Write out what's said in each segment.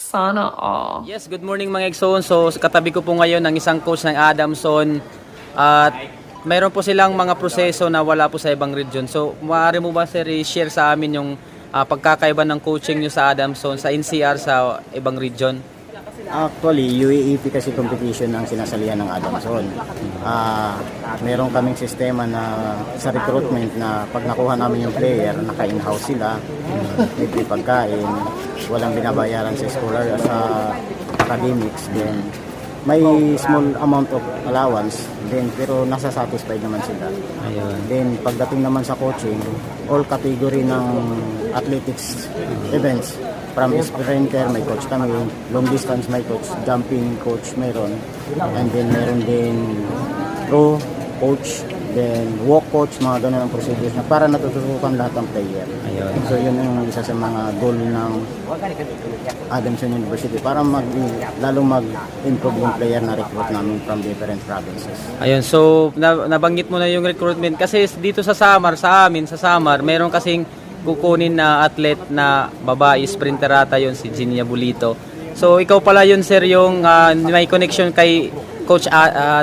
Sana all. Yes, good morning mga Exxon. So katabi ko po ngayon ng isang coach ng Adamson at mayroon po silang mga proseso na wala po sa ibang region. So maaari mo ba sir i-share sa amin yung pagkakaiba ng coaching nyo sa Adamson, sa NCR sa ibang region? Actually, UAAP kasi competition ang sinasalihan ng Adamson. Meron kaming sistema na sa recruitment na pag nakuha namin yung player, naka-in-house sila, libre pagkain, walang binabayaran sa scholar sa academics, then may small amount of allowance, then pero nasa satisfied naman sila. Ayun. Then pagdating naman sa coaching, all category ng athletics events, from sprinter, may coach kami, long distance may coach, jumping coach mayroon, and then meron din row coach, then walk coach, mga ganun ang procedures na para natututukan lahat ng player. Ayun. So yun yung isa sa mga goal ng Adamson University para lalong mag-improve yung player na recruit namin from different provinces. Ayun, so nabanggit mo na yung recruitment kasi dito sa Samar, sa amin sa Samar, meron kasing kukunin na athlete na babae, sprinter ata yun, si Ginia Bulito. So ikaw pala yun sir yung may connection kay Coach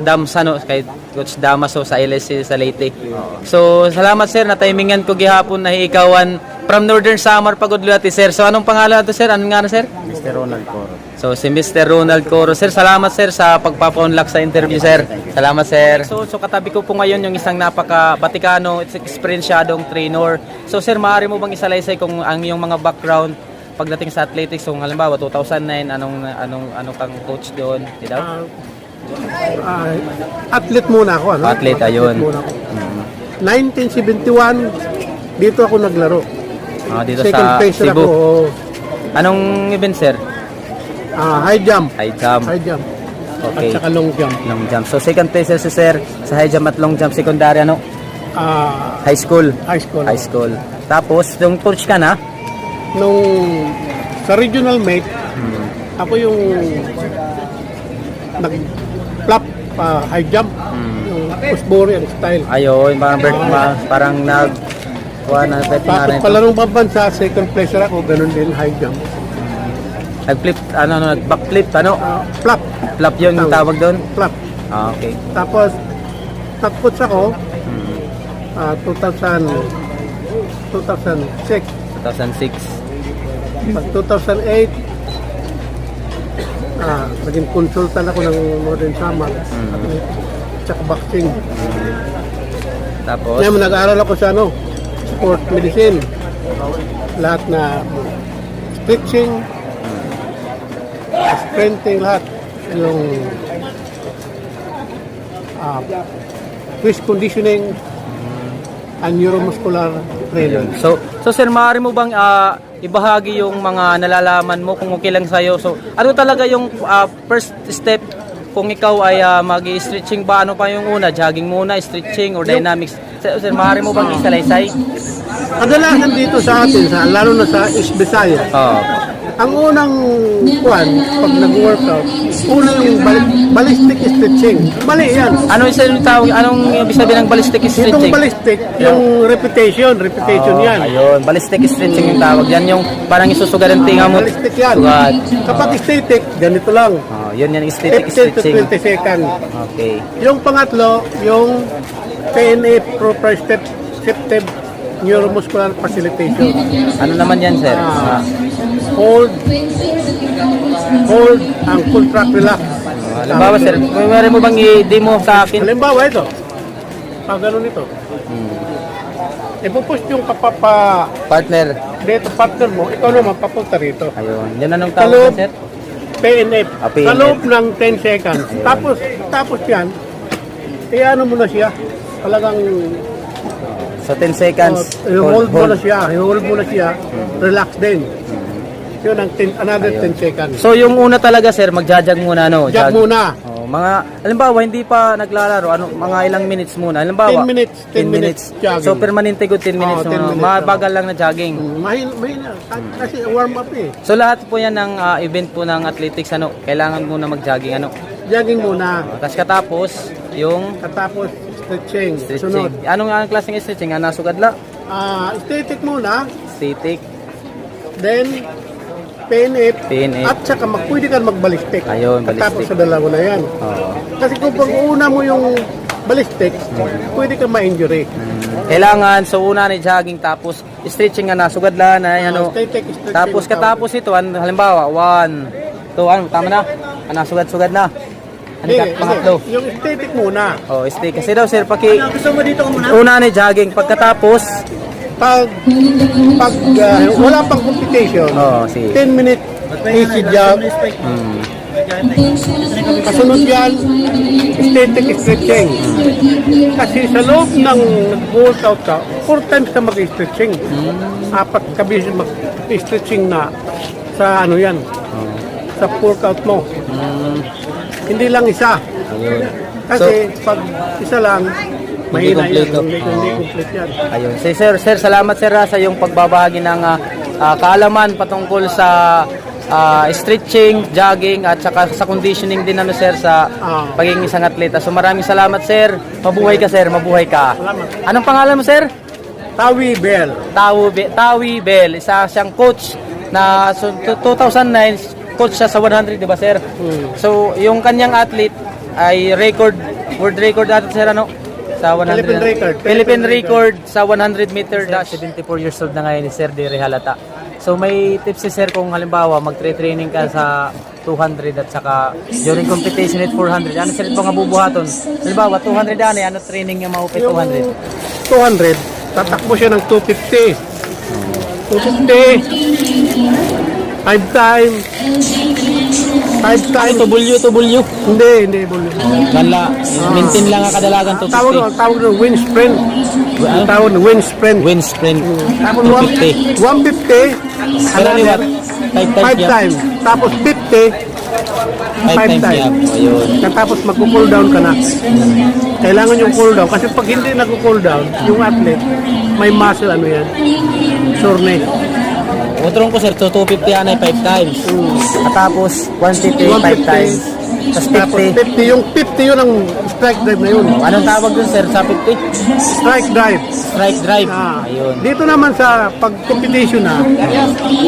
Damsano, kay Coach Damaso sa LSC sa Leyte. So salamat sir, na timingan ko gihapon na ikawan from Northern Samar Pagudluati sir. So anong pangalan to sir? Anong nga na sir? Mr. Ronald Coro. So si Mr. Ronald Coro. Sir, salamat sir sa pagpapa-unlock sa interview sir. Salamat sir. So katabi ko po ngayon yung isang napaka-batikano, experiencedong trainer. So sir, maaari mo bang isalaysay kung ang iyong mga background pagdating sa athletics? So halimbawa 2009, anong kang coach doon? Athlete muna ako, ano? Athlete, ayun. Muna ako. 1971, dito ako naglaro. Dito Second sa placer Cebu. ako. Anong event sir? High jump. High jump. High jump. Okay. At saka long jump. Long jump. So second placer si sir sa high jump at long jump, secondary ano? High school. High school. High school. Tapos yung coach ka na? Nung sa regional meet, ako yung nag-flap high jump. Yung Pusborian style. Ayun, parang Tapos palarong pambansa, second placer ako, ganun din high jump. nag-flip, nag-backflip, Flap. flap yung tawag doon? Flap. Okay. Tapos, nag-puts ako, 2006. 2006. Pag 2008, naging consultant ako ng Northern Samar. Tsaka boxing. Tapos, Ngayon, nag-aaral ako sa sport medicine. Lahat na stretching, sprinting, lahat. Yung twist conditioning, and neuromuscular training. so sir, maaari mo bang ibahagi yung mga nalalaman mo kung okay lang sa'yo? So, ano talaga yung first step kung ikaw ay mag-stretching ba? Ano pa yung una? Jogging muna, stretching, or dynamics? Sir, maaari mo bang isalaysay? Kadalasan dito sa atin, lalo na sa East Visayas, ang unang pag nag-workout, yung ballistic stretching. Mali yan. Ano yung tawag? Anong ibig sabihin ng ballistic stretching? Itong ballistic, yung repetition yan. Ayun, ballistic stretching yung tawag. Yan yung parang isusugal ang tinga mo. Ballistic yan. Sugat. Kapag static, ganito lang. Yun yan yung static 15 to stretching. 20 seconds. Okay. Yung pangatlo, yung PNF, proprioceptive neuromuscular facilitation. Ano naman yan, sir? Hold, and contract, relax. Halimbawa, sir, may mo bang i-demo sa akin? Halimbawa ito. Ganun ito. Ipupush yung Partner. dito partner mo, ikaw naman papunta rito. Ayun. Yan anong Sa tawag, loob, sir? PNF. PNF. Sa loob ng 10 seconds. Tapos yan, ano mo na siya. Talagang So, 10 seconds. i-hold mo na siya. Relax din. Yun ang another 10 seconds. So, yung una talaga, sir, magjajag muna, no? Jog muna. Mga, halimbawa, hindi pa naglalaro, mga ilang minutes muna. Halimbawa, 10 minutes. 10 minutes jogging. So, permanente ko 10 minutes. 10 minutes. Mabagal lang na jogging. Mahina. Kasi warm up eh. So, lahat po yan ng event po ng athletics, kailangan muna mag-jogging, Jogging muna. Tapos katapos, yung Katapos, stretching. stretching. Sunod. Anong klaseng stretching? Nasugadla? Static muna. Static. Then, PNF, PNF. at saka pwede ka magbalistik. Ayun, Tapos ballistic. sa dalawa na yan. Oo. Kasi kung pag una mo yung ballistic, pwede ka ma-injury. Kailangan so una ni jogging tapos stretching nga na sugad lang na ano. Stretching. Tapos katapos ito halimbawa 1 2 tama na. Ana sugad na. Ano ka pangatlo? Yung static muna. Oh, stay kasi daw sir gusto mo dito muna. Una ni jogging pagkatapos Pag wala pang competition, oh, si 10 minute easy jog. Kasunod yan, static stretching. Kasi sa loob ng nag-workout ka, 4 times ka mag-stretching. 4 ka mag-stretching na sa ano yan, sa workout mo. Hindi lang isa. Ayun. Kasi pag isa lang, mahina yan. kompleto. Hindi complete yan. Ayun. Sir, salamat sir sa yung pagbabahagi ng kaalaman patungkol sa stretching, jogging at saka sa conditioning din ano sir sa pagiging isang atleta. So maraming salamat sir. Mabuhay ka sir, mabuhay ka. Salamat. Anong pangalan mo sir? Tawi Bell. Tawi Bell, isa siyang coach na 2009 coach siya sa 100, di ba sir? So yung kanyang athlete ay world record natin sir ano? Sa 100 Philippine record sa 100 meter dash. 74 years old na ngayon ni Sir Diri Halata. So may tips si Sir kung halimbawa mag-training ka sa 200 at saka during competition at 400. Ano sir ito nga bubuhaton? Halimbawa 200 ano training yung maupit 200? 200, tatakbo siya ng 250. 250. 5 time. Tubulyo. Hindi, bolo. Wala. Maintain lang ang kadalagan Tawag ng wind sprint. Tawag ng wind sprint. Wind sprint. Tapos 250. 150. Pero liwat. 5 time. Tapos 50. 5 time. Ayun. Tapos mag-cool down ka na. Kailangan yung cool down. Kasi pag hindi nag-cool down, yung athlete, may muscle ano yan. Soreness. Utrong ko sir, 250 yan ay 5 times. At tapos 150, 5 times. Tapos 50. 50. Yung 50 yun ang strike drive na yun. Anong tawag dun sir sa 50? Strike drive. Strike drive. Ayun. Ayun. Dito naman sa pag-competition na,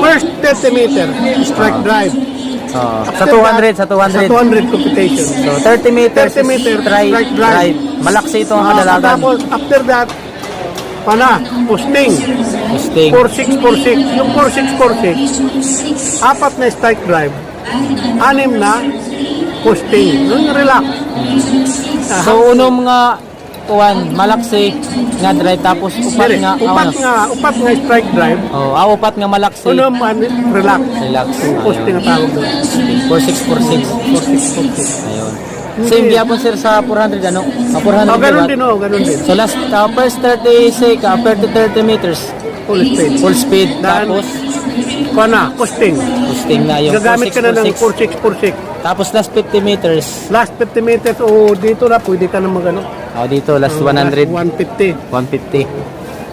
first 30 meter, strike drive. Sa 200, sa 200. Sa 200 competition. So 30 meters, 30 meter, strike drive. Malaksi ito ang kadalagan. Tapos after that, posting. Posting. 4646. Yung 4646, 4 na strike drive, 6 na posting. Yung relax. So unom nga malaksi nga drive tapos upat nga Upat nga strike drive. upat nga malaksi. Unom relax. Relax. Posting ang tawag doon. 4646. Ayun. Same gyapon sir sa 400 ano? 400. Ganun din. So last first 30 meters Full speed. full speed Dan, tapos posting. posting na yung Gagamit ka na ng 4646. 4646. Tapos last 50 meters. Last 50 meters dito na pwede ka na magano. Dito last 100 150. 150.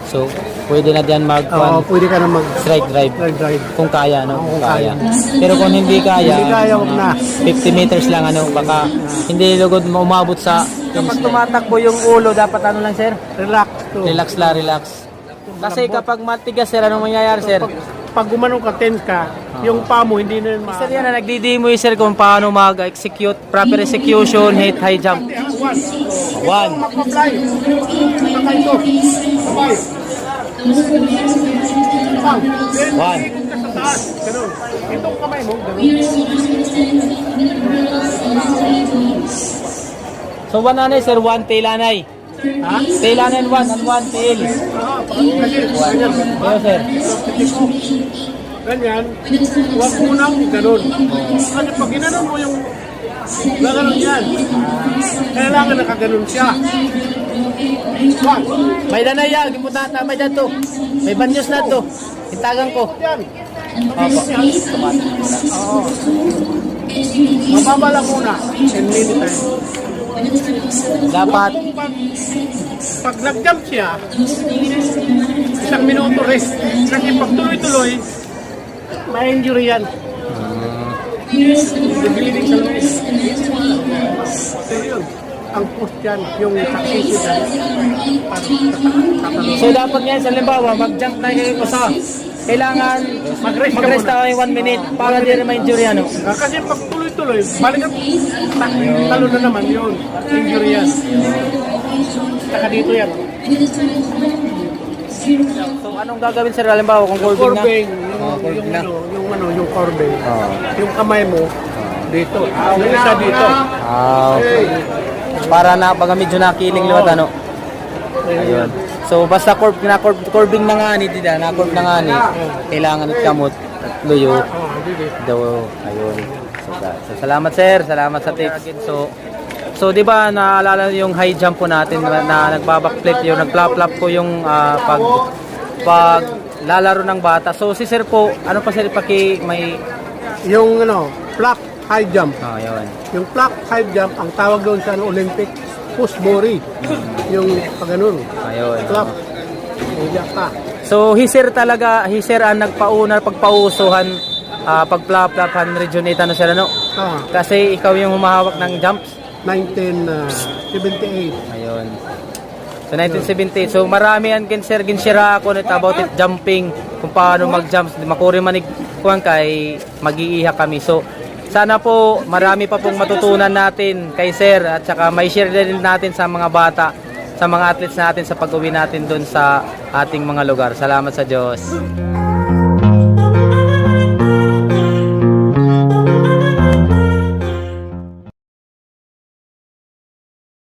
So pwede na diyan mag Pwede ka na mag strike drive drive. kung kaya no, kung kung kaya. Pero kung hindi kaya, Hindi kaya, wag na. 50 meters lang ano, baka hindi lugod umabot sa kapag tumatakbo yung ulo dapat ano lang sir? Relax to. Relax. Kasi kapag matigas sir, anong mangyayari sir? Pag gumanong ka, tense ka, yung paa mo hindi na Sir yan na nagdidemo sir kung paano mag-execute, proper execution, high jump. 1. Mag-apply. Saka ito. Sabay. 1. Sa taas. Ganun. Itong kamay mo. Ganun. So 1 anay sir, 1 tail anay. Ha? Tail anay 1 and 1 tail. Ganyan. Kaya sir. Ganyan. Huwag mo nang ganun. Kasi pag ginanon mo yung gano'n yan, kailangan nakaganon siya. May danay yan, gipunta may dato. May banyos na to. Hintagan ko. Yan. Opo. Oo. Mababa lang muna. 10 minutes. Dapat Pag nag-jump siya, 1 minuto rest. Kasi pag tuloy-tuloy, may injury yan. Bleeding sa loob. So yun, ang post yan, yung sacrifice yan. so dapat ngayon sa limbawa mag-jump na kayo ko sa kailangan Mag-rest ka mag-rest muna. tayo 1 minute para di rin ma-injury ano. Kasi pag tuloy-tuloy, balik talo na naman yun. Injury yan. Saka dito yan. So anong gagawin sir halimbawa kung curving na? Corbing, curving na. yung corbing. Oh. Yung kamay mo, dito. Yung isa dito. Okay. Para na pag medyo nakiling liwat ano. Ayun. So basta curving na nga ni dida, na curve na nga ni. Kailangan at kamot luyo Dito. daw. Ayun. So salamat sir, salamat sa tips. So 'di ba naalala yung high jump po natin na nagba-backflip yung nagplap-flap po yung pag lalaro ng bata. So si sir po, ano pa sir may Yung flap high jump. ayun. Yung flap high jump, ang tawag doon sa Olympic, pushbori. Yung pag ganun. Ayun. Flap. Iya ka. So sir ang nagpauna pagpausuhan pag-flap-flapan region 8 ano sir ano? Kasi ikaw yung humahawak ng jumps. 1978. Ayun. So 1970. So marami yan ginshira ako nito about it jumping, kung paano mag-jumps, makuri manig kuan kay mag-iiha kami. So sana po marami pa pong matutunan natin kay sir at saka may share din natin sa mga bata, sa mga athletes natin sa pag-uwi natin doon sa ating mga lugar. Salamat sa Diyos.